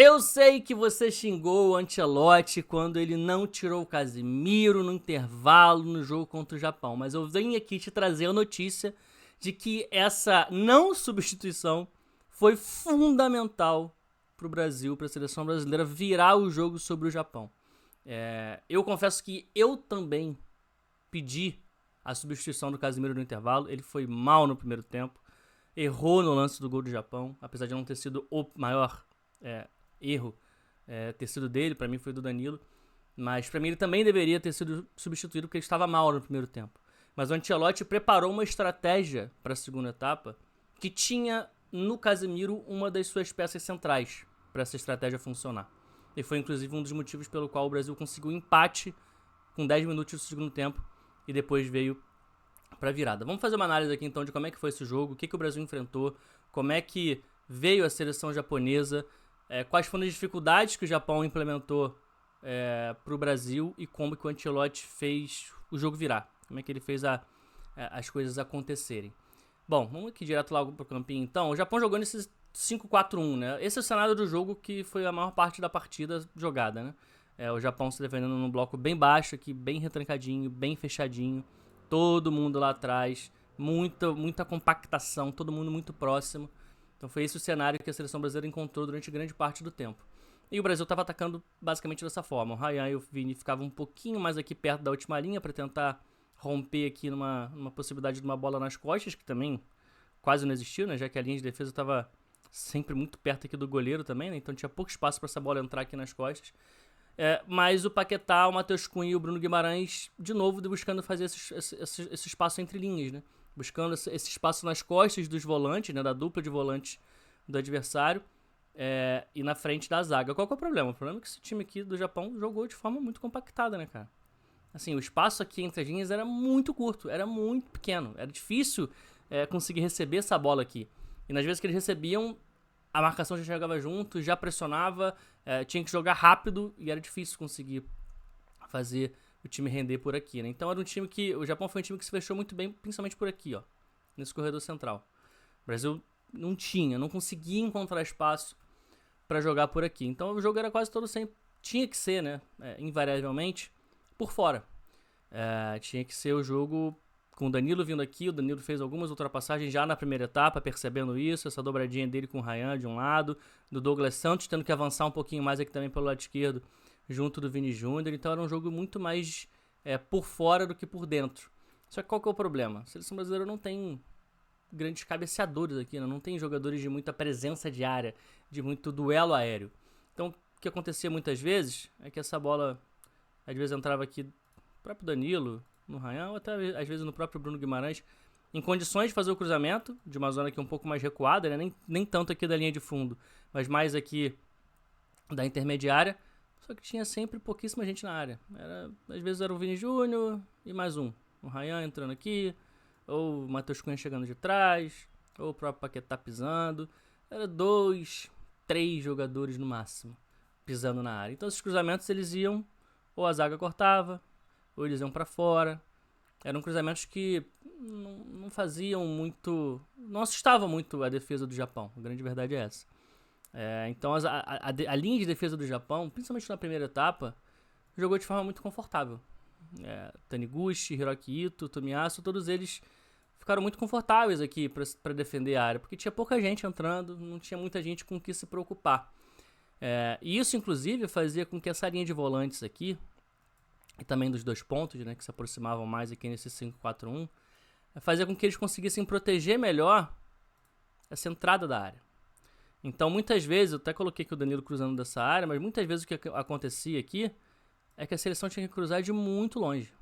Eu sei que você xingou o Ancelotti quando ele não tirou o Casemiro no intervalo no jogo contra o Japão, mas eu venho aqui te trazer a notícia de que essa não substituição foi fundamental para o Brasil, para a seleção brasileira virar o jogo sobre o Japão. Eu confesso que eu também pedi a substituição do Casemiro no intervalo. Ele foi mal no primeiro tempo, errou no lance do gol do Japão, apesar de não ter sido o maior erro ter sido dele, pra mim foi do Danilo, mas pra mim ele também deveria ter sido substituído porque ele estava mal no primeiro tempo. Mas o Ancelotti preparou uma estratégia para a segunda etapa que tinha no Casemiro uma das suas peças centrais para essa estratégia funcionar. E foi inclusive um dos motivos pelo qual o Brasil conseguiu empate com 10 minutos do segundo tempo e depois veio para virada. Vamos fazer uma análise aqui então de como é que foi esse jogo, o que o Brasil enfrentou, como é que veio a seleção japonesa, quais foram as dificuldades que o Japão implementou para o Brasil e como que o Ancelotti fez o jogo virar, como é que ele fez as coisas acontecerem. Bom, vamos aqui direto logo pro campinho então. O Japão jogou nesse 5-4-1, né? Esse é o cenário do jogo que foi a maior parte da partida jogada, né? O Japão se defendendo num bloco bem baixo aqui, bem retrancadinho, bem fechadinho, todo mundo lá atrás, muita compactação, todo mundo muito próximo. Então foi esse o cenário que a seleção brasileira encontrou durante grande parte do tempo. E o Brasil estava atacando basicamente dessa forma. O Ryan e o Vini ficavam um pouquinho mais aqui perto da última linha para tentar romper aqui numa possibilidade de uma bola nas costas, que também quase não existiu, né? Já que a linha de defesa estava sempre muito perto aqui do goleiro também, né? Então tinha pouco espaço para essa bola entrar aqui nas costas. Mas o Paquetá, o Matheus Cunha e o Bruno Guimarães, de novo, buscando fazer esse espaço entre linhas, né? Buscando esse espaço nas costas dos volantes, né? Da dupla de volantes do adversário e na frente da zaga. Qual que é o problema? O problema é que esse time aqui do Japão jogou de forma muito compactada, né, cara? Assim, o espaço aqui entre as linhas era muito curto, era muito pequeno. Era difícil conseguir receber essa bola aqui. E nas vezes que eles recebiam, a marcação já chegava junto, já pressionava, tinha que jogar rápido e era difícil conseguir fazer o time render por aqui, né? Então era um time que... O Japão foi um time que se fechou muito bem, principalmente por aqui, ó, nesse corredor central. O Brasil não conseguia encontrar espaço para jogar por aqui. Então o jogo era quase todo sempre... Tinha que ser, né? Invariavelmente, por fora. Tinha que ser o jogo com o Danilo vindo aqui. O Danilo fez algumas ultrapassagens já na primeira etapa, percebendo isso, essa dobradinha dele com o Ryan de um lado, do Douglas Santos tendo que avançar um pouquinho mais aqui também pelo lado esquerdo, junto do Vini Júnior. Então era um jogo muito mais por fora do que por dentro. Só que qual que é o problema? A seleção brasileira não tem grandes cabeceadores aqui, né? Não tem jogadores de muita presença de área, de muito duelo aéreo. Então o que acontecia muitas vezes é que essa bola às vezes entrava aqui no próprio Danilo, no Ryan, ou até às vezes no próprio Bruno Guimarães, em condições de fazer o cruzamento de uma zona aqui um pouco mais recuada, né? nem tanto aqui da linha de fundo, mas mais aqui da intermediária. Só que tinha sempre pouquíssima gente na área. Às vezes era o Vini Júnior e mais um. O Ryan entrando aqui, ou o Matheus Cunha chegando de trás, ou o próprio Paquetá pisando. Era 2, 3 jogadores no máximo pisando na área. Então esses cruzamentos eles iam, ou a zaga cortava, ou eles iam para fora. Eram cruzamentos que não faziam muito... Não assustavam muito a defesa do Japão. A grande verdade é essa. Então a linha de defesa do Japão, principalmente na primeira etapa, jogou de forma muito confortável. Taniguchi, Hiroki Ito, Tomiyasu, todos eles ficaram muito confortáveis aqui para defender a área, porque tinha pouca gente entrando, não tinha muita gente com que se preocupar. E isso, inclusive, fazia com que essa linha de volantes aqui, e também dos dois pontos, né, que se aproximavam mais aqui nesse 5-4-1, fazia com que eles conseguissem proteger melhor essa entrada da área. Então, muitas vezes, eu até coloquei aqui o Danilo cruzando dessa área, mas muitas vezes o que acontecia aqui é que a seleção tinha que cruzar de muito longe.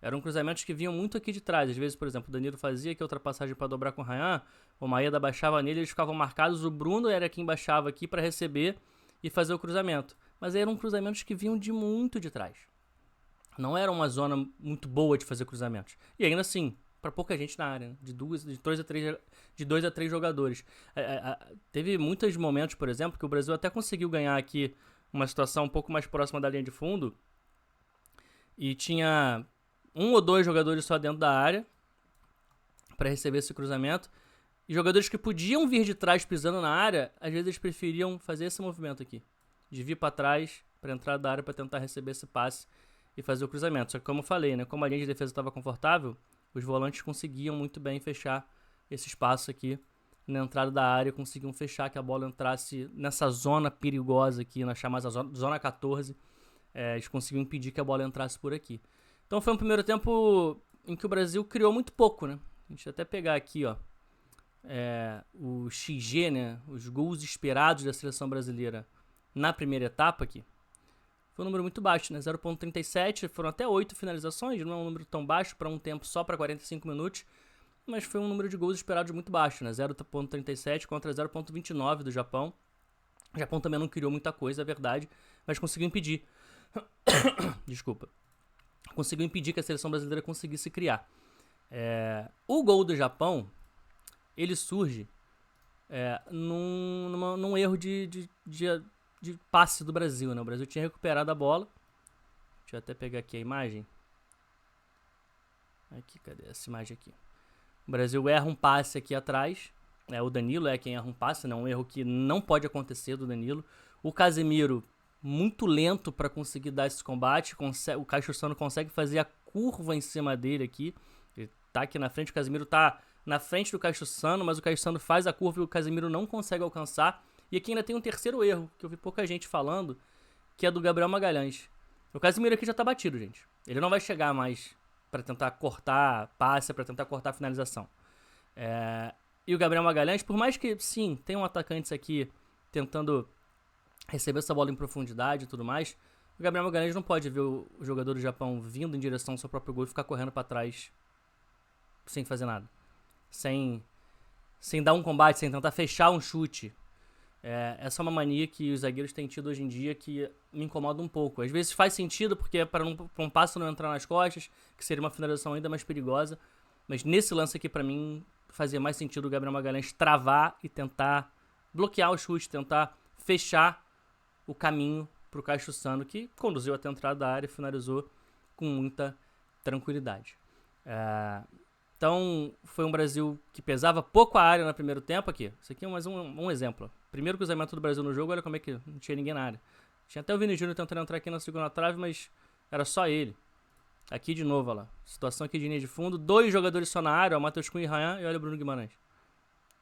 Eram cruzamentos que vinham muito aqui de trás. Às vezes, por exemplo, o Danilo fazia aqui a ultrapassagem para dobrar com o Ryan, o Maeda baixava nele, eles ficavam marcados, o Bruno era quem baixava aqui para receber e fazer o cruzamento. Mas eram cruzamentos que vinham de muito de trás. Não era uma zona muito boa de fazer cruzamentos. E ainda assim, para pouca gente na área, né? de 2 a 3 jogadores. Teve muitos momentos, por exemplo, que o Brasil até conseguiu ganhar aqui uma situação um pouco mais próxima da linha de fundo e tinha 1 ou 2 jogadores só dentro da área para receber esse cruzamento E jogadores que podiam vir de trás pisando na área, às vezes eles preferiam fazer esse movimento aqui. De vir para trás, para entrar da área, para tentar receber esse passe e fazer o cruzamento. Só que como eu falei, né, como a linha de defesa estava confortável, os volantes conseguiam muito bem fechar esse espaço aqui na entrada da área, conseguiam fechar que a bola entrasse nessa zona perigosa aqui, na chamada zona 14. Eles conseguiam impedir que a bola entrasse por aqui. Então foi um primeiro tempo em que o Brasil criou muito pouco, né? Deixa eu até pegar aqui, ó, o XG, né, os gols esperados da seleção brasileira na primeira etapa aqui. Foi um número muito baixo, né? 0.37, foram até 8 finalizações, não é um número tão baixo para um tempo só para 45 minutos, mas foi um número de gols esperados muito baixo, né? 0.37 contra 0.29 do Japão. O Japão também não criou muita coisa, é verdade, mas conseguiu impedir. Desculpa. Conseguiu impedir que a seleção brasileira conseguisse criar. O gol do Japão, ele surge num erro de passe do Brasil, né? O Brasil tinha recuperado a bola. Deixa eu até pegar aqui a imagem. Aqui, cadê essa imagem aqui? O Brasil erra um passe aqui atrás. O Danilo é quem erra um passe, né? Um erro que não pode acontecer do Danilo. O Casemiro, muito lento para conseguir dar esse combate. O Caixossano consegue fazer a curva em cima dele aqui. Ele tá aqui na frente, o Casemiro tá na frente do Caixossano, mas o Caixossano faz a curva e o Casemiro não consegue alcançar. E aqui ainda tem um terceiro erro, que eu vi pouca gente falando, que é do Gabriel Magalhães. O Casemiro aqui já tá batido, gente. Ele não vai chegar mais para tentar cortar passe, para tentar cortar finalização. E o Gabriel Magalhães, por mais que, sim, tem um atacante aqui tentando receber essa bola em profundidade e tudo mais, o Gabriel Magalhães não pode ver o jogador do Japão vindo em direção ao seu próprio gol e ficar correndo para trás sem fazer nada. Sem dar um combate, sem tentar fechar um chute. Essa é uma mania que os zagueiros têm tido hoje em dia que me incomoda um pouco. Às vezes faz sentido porque é para um passo não entrar nas costas, que seria uma finalização ainda mais perigosa. Mas nesse lance aqui, para mim, fazia mais sentido o Gabriel Magalhães travar e tentar bloquear o chute, tentar fechar o caminho para o Caixossano, que conduziu até a entrada da área e finalizou com muita tranquilidade. Então, foi um Brasil que pesava pouco a área no primeiro tempo aqui. Isso aqui é mais um exemplo. Primeiro cruzamento do Brasil no jogo, olha como é que não tinha ninguém na área. Tinha até o Vini Júnior tentando entrar aqui na segunda trave, mas era só ele. Aqui de novo, olha lá. Situação aqui de linha de fundo. 2 jogadores só na área, o Matheus Cunha e Ryan, e olha o Bruno Guimarães.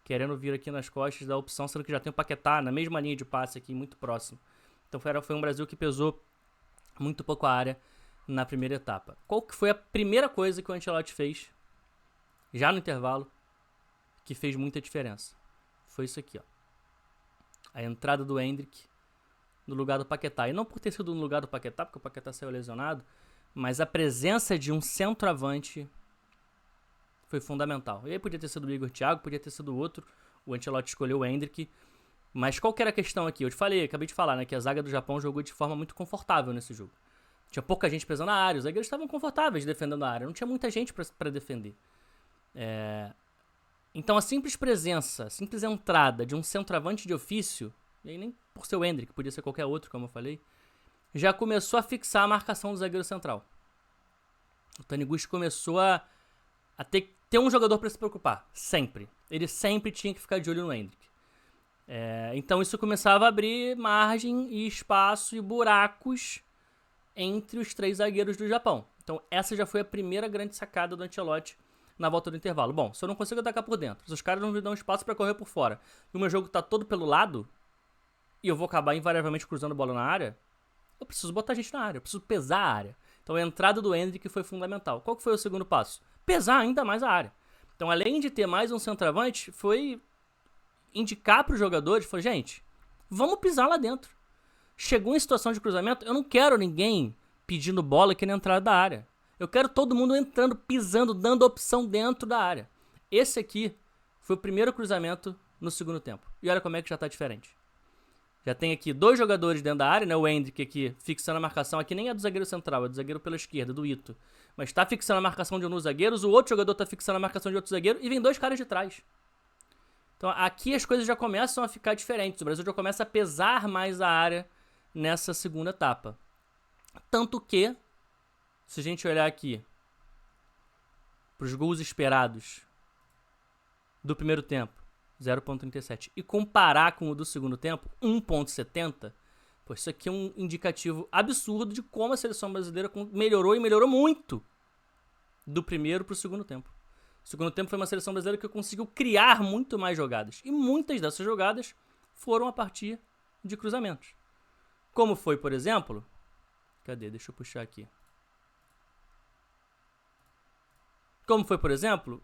Querendo vir aqui nas costas da opção, sendo que já tem o Paquetá na mesma linha de passe aqui, muito próximo. Então foi um Brasil que pesou muito pouco a área na primeira etapa. Qual que foi a primeira coisa que o Ancelotti fez, já no intervalo, que fez muita diferença? Foi isso aqui, ó. A entrada do Endrick no lugar do Paquetá. E não por ter sido no lugar do Paquetá, porque o Paquetá saiu lesionado, mas a presença de um centroavante foi fundamental. E aí podia ter sido o Igor Thiago, podia ter sido outro. O Ancelotti escolheu o Endrick. Mas qual que era a questão aqui? Eu acabei de falar, né, que a zaga do Japão jogou de forma muito confortável nesse jogo. Tinha pouca gente pesando na área, os zagueiros estavam confortáveis defendendo a área, não tinha muita gente para defender. Então a simples presença, a simples entrada de um centroavante de ofício, e aí nem por ser o Endrick, podia ser qualquer outro, como eu falei, já começou a fixar a marcação do zagueiro central. O Taniguchi começou a ter um jogador para se preocupar, sempre. Ele sempre tinha que ficar de olho no Endrick. Então isso começava a abrir margem e espaço e buracos entre os 3 zagueiros do Japão. Então essa já foi a primeira grande sacada do Ancelotti na volta do intervalo. Bom, se eu não consigo atacar por dentro, se os caras não me dão espaço para correr por fora, e o meu jogo tá todo pelo lado, e eu vou acabar invariavelmente cruzando bola na área, eu preciso botar gente na área, eu preciso pesar a área. Então a entrada do Endrick foi fundamental. Qual que foi o segundo passo? Pesar ainda mais a área. Então além de ter mais um centroavante, foi indicar para os jogadores, foi, gente, vamos pisar lá dentro. Chegou em situação de cruzamento, eu não quero ninguém pedindo bola aqui na entrada da área. Eu quero todo mundo entrando, pisando, dando opção dentro da área. Esse aqui foi o primeiro cruzamento no segundo tempo. E olha como é que já está diferente. Já tem aqui 2 jogadores dentro da área, né? O Endrick aqui fixando a marcação. Aqui nem é do zagueiro central, é do zagueiro pela esquerda, do Ito. Mas está fixando a marcação de um dos zagueiros, o outro jogador está fixando a marcação de outro zagueiro e vem 2 caras de trás. Então aqui as coisas já começam a ficar diferentes. O Brasil já começa a pesar mais a área nessa segunda etapa. Tanto que, se a gente olhar aqui para os gols esperados do primeiro tempo, 0,37. E comparar com o do segundo tempo, 1,70, pô, isso aqui é um indicativo absurdo de como a seleção brasileira melhorou e melhorou muito do primeiro pro segundo tempo. O segundo tempo foi uma seleção brasileira que conseguiu criar muito mais jogadas. E muitas dessas jogadas foram a partir de cruzamentos. Como foi, por exemplo... Cadê? Deixa eu puxar aqui. Como foi, por exemplo,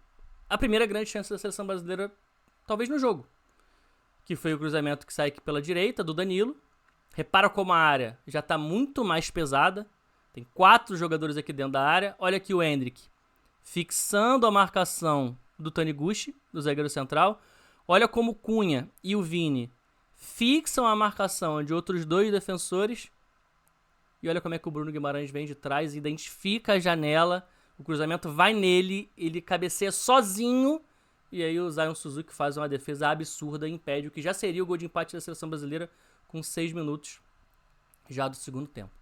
a primeira grande chance da seleção brasileira, talvez no jogo. Que foi o cruzamento que sai aqui pela direita, do Danilo. Repara como a área já está muito mais pesada. Tem 4 jogadores aqui dentro da área. Olha aqui o Endrick fixando a marcação do Taniguchi, do zagueiro central. Olha como o Cunha e o Vini fixam a marcação de outros 2 defensores. E olha como é que o Bruno Guimarães vem de trás, identifica a janela, o cruzamento vai nele, ele cabeceia sozinho. E aí o Zion Suzuki faz uma defesa absurda e impede o que já seria o gol de empate da seleção brasileira com 6 minutos já do segundo tempo.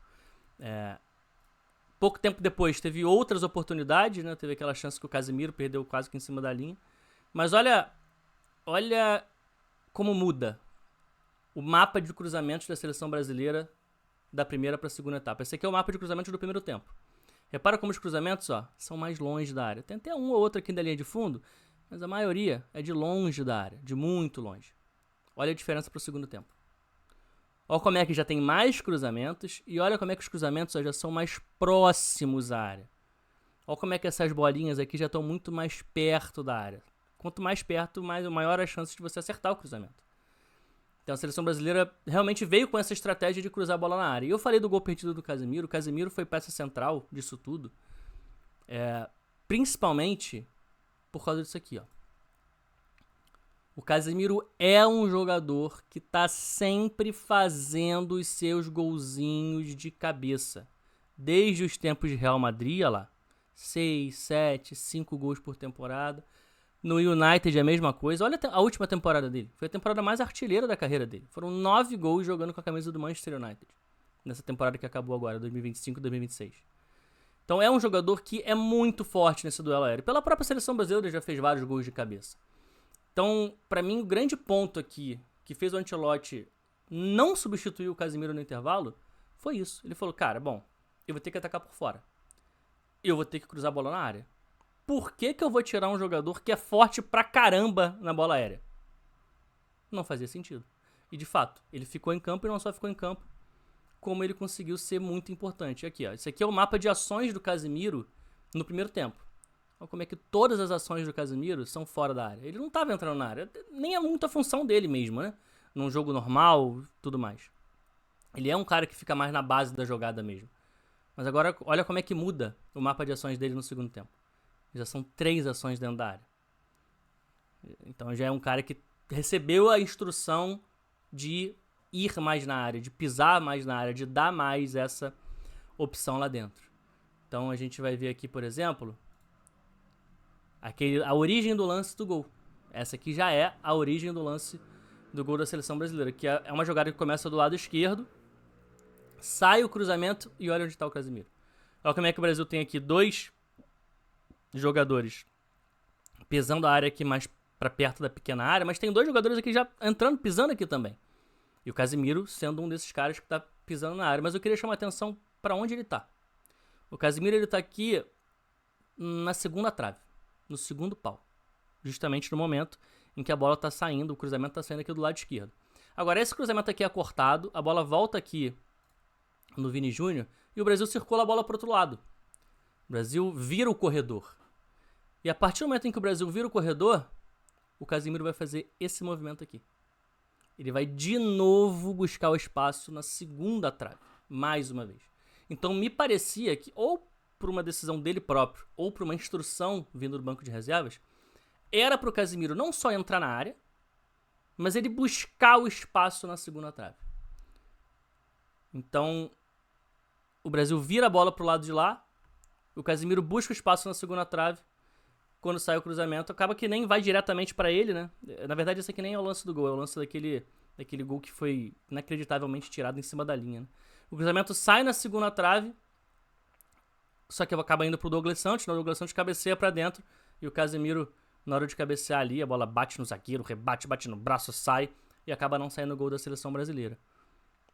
Pouco tempo depois teve outras oportunidades, né? Teve aquela chance que o Casemiro perdeu quase que em cima da linha. Mas olha como muda o mapa de cruzamentos da seleção brasileira da primeira para a segunda etapa. Esse aqui é o mapa de cruzamentos do primeiro tempo. Repara como os cruzamentos são mais longe da área. Tem até um ou outro aqui da linha de fundo, mas a maioria é de longe da área, de muito longe. Olha a diferença para o segundo tempo. Olha como é que já tem mais cruzamentos e olha como é que os cruzamentos já são mais próximos à área. Olha como é que essas bolinhas aqui já estão muito mais perto da área. Quanto mais perto, maior a chance de você acertar o cruzamento. Então a seleção brasileira realmente veio com essa estratégia de cruzar a bola na área. E eu falei do gol perdido do Casemiro. O Casemiro foi peça central disso tudo. Principalmente por causa disso aqui, ó. O Casemiro é um jogador que tá sempre fazendo os seus golzinhos de cabeça. Desde os tempos de Real Madrid, olha lá. 6, 7, 5 gols por temporada. No United é a mesma coisa. Olha a última temporada dele. Foi a temporada mais artilheira da carreira dele. Foram 9 gols jogando com a camisa do Manchester United. Nessa temporada que acabou agora, 2025-2026. Então é um jogador que é muito forte nesse duelo aéreo. Pela própria seleção brasileira ele já fez vários gols de cabeça. Então, pra mim, o grande ponto aqui que fez o Ancelotti não substituir o Casemiro no intervalo foi isso. Ele falou, cara, bom, eu vou ter que atacar por fora. Eu vou ter que cruzar a bola na área. Por que eu vou tirar um jogador que é forte pra caramba na bola aérea? Não fazia sentido. E, de fato, ele ficou em campo e não só ficou em campo, como ele conseguiu ser muito importante. Aqui, ó, esse aqui é o mapa de ações do Casemiro no primeiro tempo. Olha como é que todas as ações do Casemiro são fora da área. Ele não estava entrando na área, nem é muito a função dele mesmo, né? Num jogo normal, tudo mais. Ele é um cara que fica mais na base da jogada mesmo. Mas agora, olha como é que muda o mapa de ações dele no segundo tempo. Já são 3 ações dentro da área. Então já é um cara que recebeu a instrução de ir mais na área, de pisar mais na área, de dar mais essa opção lá dentro. Então a gente vai ver aqui, por exemplo, a origem do lance do gol. Essa aqui já é a origem do lance do gol da seleção brasileira, que é uma jogada que começa do lado esquerdo, sai o cruzamento e olha onde está o Casemiro. Olha como é que o Brasil tem aqui 2 jogadores pisando a área aqui mais para perto da pequena área, mas tem 2 jogadores aqui já entrando, pisando aqui também. E o Casemiro sendo um desses caras que está pisando na área. Mas eu queria chamar a atenção para onde ele está. O Casemiro ele está aqui na segunda trave, no segundo pau. Justamente no momento em que a bola está saindo, o cruzamento está saindo aqui do lado esquerdo. Agora esse cruzamento aqui é cortado, a bola volta aqui no Vini Júnior e o Brasil circula a bola para o outro lado. O Brasil vira o corredor. E a partir do momento em que o Brasil vira o corredor, o Casemiro vai fazer esse movimento aqui. Ele vai de novo buscar o espaço na segunda trave, mais uma vez. Então me parecia que, ou por uma decisão dele próprio, ou por uma instrução vindo do banco de reservas, era para o Casemiro não só entrar na área, mas ele buscar o espaço na segunda trave. Então, o Brasil vira a bola para o lado de lá, o Casemiro busca o espaço na segunda trave, quando sai o cruzamento, acaba que nem vai diretamente para ele, né? Na verdade, esse aqui nem é o lance do gol, é o lance daquele gol que foi inacreditavelmente tirado em cima da linha, né? O cruzamento sai na segunda trave, só que acaba indo pro Douglas Santos, né? O Douglas Santos cabeceia para dentro e o Casemiro Na hora de cabecear ali, a bola bate no zagueiro, rebate, bate no braço, sai e acaba não saindo o gol da seleção brasileira.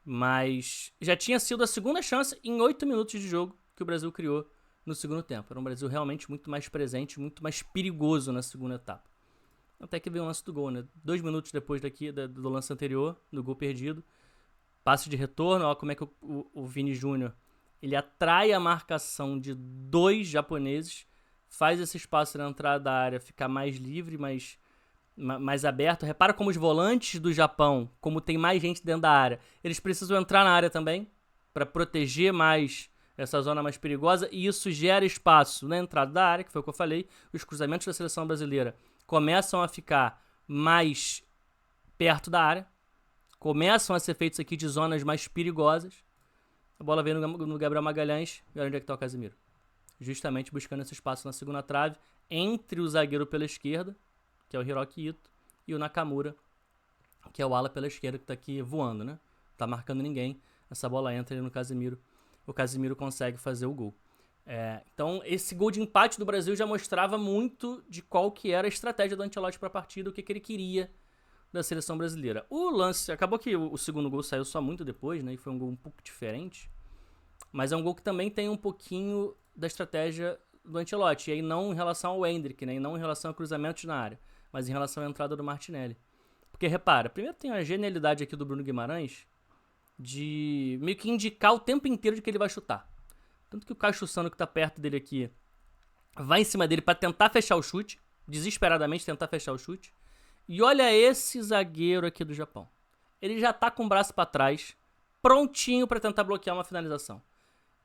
Mas já tinha sido a segunda chance em 8 minutos de jogo que o Brasil criou no segundo tempo. Era um Brasil realmente muito mais presente, muito mais perigoso na segunda etapa. Até que veio o lance do gol, né? 2 minutos depois do lance anterior, do gol perdido. Passe de retorno, olha como é que o Vini Júnior ele atrai a marcação de 2 japoneses, faz esse espaço na entrada da área ficar mais livre, mais aberto. Repara como os volantes do Japão, como tem mais gente dentro da área, eles precisam entrar na área também para proteger mais essa zona mais perigosa, e isso gera espaço na entrada da área, que foi o que eu falei. Os cruzamentos da seleção brasileira começam a ficar mais perto da área, começam a ser feitos aqui de zonas mais perigosas. A bola vem no Gabriel Magalhães, e olha onde é que tá o Casemiro. Justamente buscando esse espaço na segunda trave, entre o zagueiro pela esquerda, que é o Hiroki Ito, e o Nakamura, que é o ala pela esquerda, que tá aqui voando, né? Tá marcando ninguém. Essa bola entra ali no Casemiro. O Casemiro consegue fazer o gol. Então, esse gol de empate do Brasil já mostrava muito de qual que era a estratégia do Ancelotti para a partida, o que ele queria da seleção brasileira. O lance, acabou que o segundo gol saiu só muito depois, né? E foi um gol um pouco diferente. Mas é um gol que também tem um pouquinho da estratégia do Ancelotti. E aí não em relação ao Endrick, né? E não em relação a cruzamentos na área, mas em relação à entrada do Martinelli. Porque, repara, primeiro tem a genialidade aqui do Bruno Guimarães de meio que indicar o tempo inteiro de que ele vai chutar. Tanto que o Caio Sano, que tá perto dele aqui, vai em cima dele para tentar fechar o chute, desesperadamente tentar fechar o chute. E olha esse zagueiro aqui do Japão. Ele já tá com o braço para trás, prontinho para tentar bloquear uma finalização.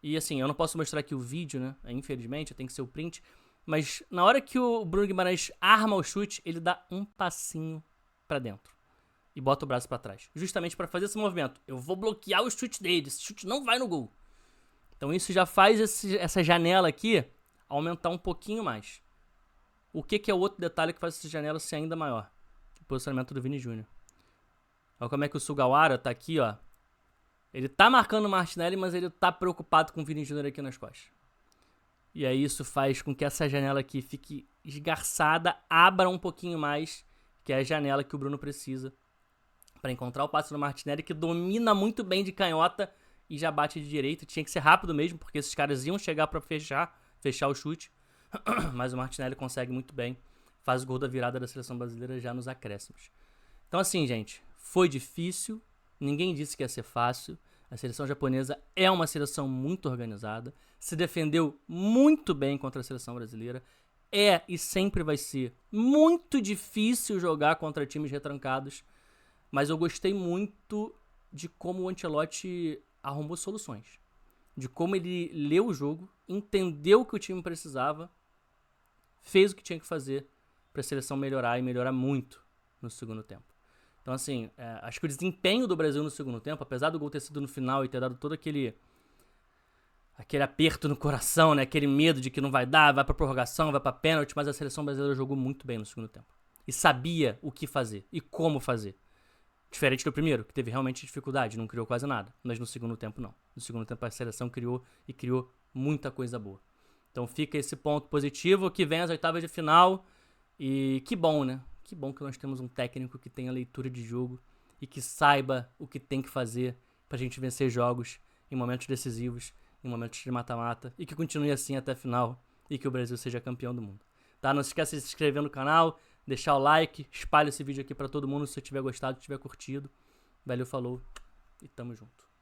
E assim, eu não posso mostrar aqui o vídeo, né? Infelizmente, tem que ser o print. Mas na hora que o Bruno Guimarães arma o chute, ele dá um passinho para dentro e bota o braço para trás. Justamente para fazer esse movimento. Eu vou bloquear o chute dele, esse chute não vai no gol. Então isso já faz essa janela aqui aumentar um pouquinho mais. O que é o outro detalhe que faz essa janela ser ainda maior? O posicionamento do Vini Júnior. Olha como é que o Sugawara tá aqui, ó. Ele tá marcando o Martinelli, mas ele tá preocupado com o Vini Júnior aqui nas costas. E aí isso faz com que essa janela aqui fique esgarçada, abra um pouquinho mais, que é a janela que o Bruno precisa para encontrar o passe do Martinelli, que domina muito bem de canhota e já bate de direita. Tinha que ser rápido mesmo, porque esses caras iam chegar para fechar o chute. Mas o Martinelli consegue muito bem. Faz o gol da virada da seleção brasileira já nos acréscimos. Então assim, gente, foi difícil. Ninguém disse que ia ser fácil. A seleção japonesa é uma seleção muito organizada. Se defendeu muito bem contra a seleção brasileira. É e sempre vai ser muito difícil jogar contra times retrancados. Mas eu gostei muito de como o Ancelotti arrumou soluções. De como ele leu o jogo, entendeu o que o time precisava, fez o que tinha que fazer para a seleção melhorar e melhorar muito no segundo tempo. Então, assim, acho que o desempenho do Brasil no segundo tempo, apesar do gol ter sido no final e ter dado todo aquele aperto no coração, né? Aquele medo de que não vai dar, vai pra prorrogação, vai pra pênalti, mas a seleção brasileira jogou muito bem no segundo tempo. E sabia o que fazer e como fazer. Diferente do primeiro, que teve realmente dificuldade, não criou quase nada. Mas no segundo tempo, não. No segundo tempo, a seleção criou muita coisa boa. Então fica esse ponto positivo, que vem às oitavas de final. E que bom, né? Que bom que nós temos um técnico que tenha leitura de jogo e que saiba o que tem que fazer pra gente vencer jogos em momentos decisivos, em momentos de mata-mata, e que continue assim até a final e que o Brasil seja campeão do mundo. Tá? Não se esqueça de se inscrever no canal, deixar o like, espalhe esse vídeo aqui pra todo mundo se você tiver gostado, se tiver curtido. Valeu, falou e tamo junto.